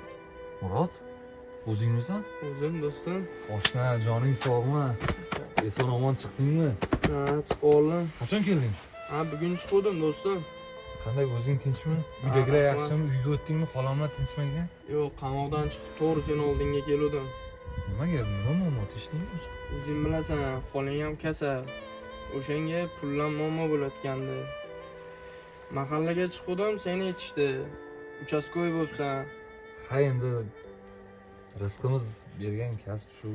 ki. Murod, o'zingmisan? O'zim do'stim. Oshna, joning sog'mi? Eson omon chiqdingmi? Ha, chiqib oldim. Qachon kelding? Ha, bugun chiqdim do'stim. Qanday, o'zing tinchmi? Uydagilar yaxshimi? Uyga o'tdingmi? Xolamlar tinchmagan? Yo'q, qamoqdan chiqib to'g'ri seni oldingga keldim. Nimaga? Nima muammo tishdingmi? O'zing bilasan, xoling ham kasal. O'shanga pullam muammo bo'layotgandi. Mahallaga chiqdim, seni aytishdi. Uchastkoy bo'libsan. Ha, endi rizqimiz bergan kasb shu.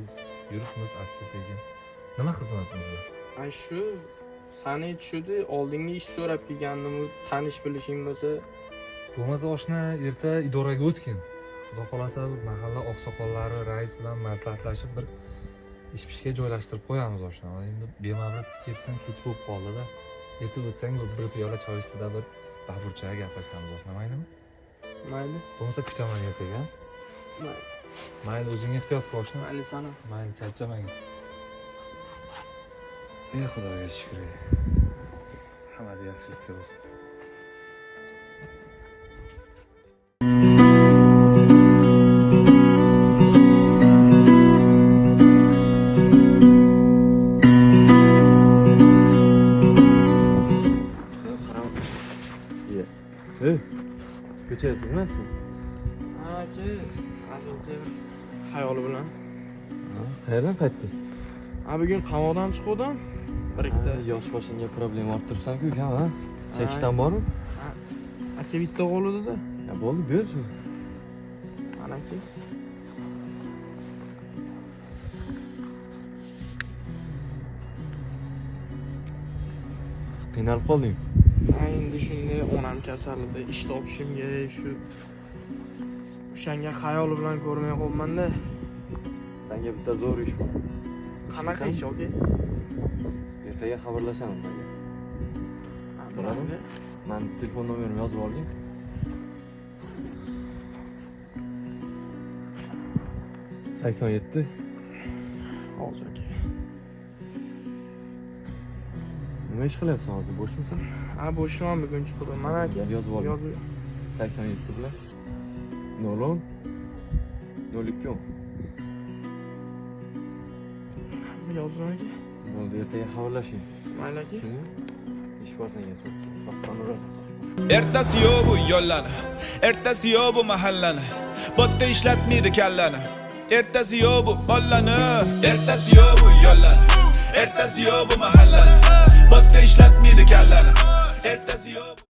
Yuribmiz asta-sekin. Nima xizmatimiz bor? Ay shu seni aytishdi, oldinga ish so'rab kelgandim, tanish bilishing bo'lsa. Bo'lmasa oshna erta idoraga o'tgin. Xudo xolasa mahalla oqsoqollari, rais bilan maslahatlashib bir ish-pishga joylashtirib qo'yamiz oshna. Endi bemavrid ketsang kech bo'lib qoldi-da. Erta o'tsang bir piyola choy ustida bir bafurchaga gaplashamiz oshna, maylimi? Mayli. Bo'lmasa kutaman ertaga. Mayli. Mayli, o'zingga ehtiyot qil oshna. Mayli sana. Mayli, charchamagin. Ey Xudoga shukr. Hammasi yaxshilikka bo'lsin. Ko'chasizmi? Ha, aka, azizcha xayoli bilan. Qayerdan qaytding? Ha, bugun qamoqdan chiqdim. Birikda. Yosh boshingga problema olib turibsan-ku, ukam, ha? Chekishdan bormi? Aka bitta qo'lida-da. Ya bo'ldi, ber shu. Mana aka. Qiynalib qolding. Ha, endi shunday onam kasal edi, ish topishim kerak shu. O'shanga xayoli bilan ko'rmay qolmanda. Senga bitta zo'r ish bor. Qanaqa ish, aka? Ertaga xabarlashamiz menga. Bo'ladimi? Men telefon nomerimni yozib olding. sakson yetti. Hozir aka. Nima ish qilyapsan hozir? Bo'shmisan? Ha, bo'shman bugun chiqdim. Mana aka. Yozib olding. Yozib. 87 bilan 010 0210. Yozdim aka. Bo'ldi, ertaga xabarlashing. Mayli aka. Shuni ish bor senga. Soqqan urasiz. Ertasi yo'q bu yo'llarni, ertasi yo'q bu mahallani, botta ishlatmaydi kallani. Ertasi yo'q bu bollani, ertasi yo'q bu yo'llarni, ertasi yo'q bu mahallani, botta ishlatmaydi kallani. Ertasi yo'q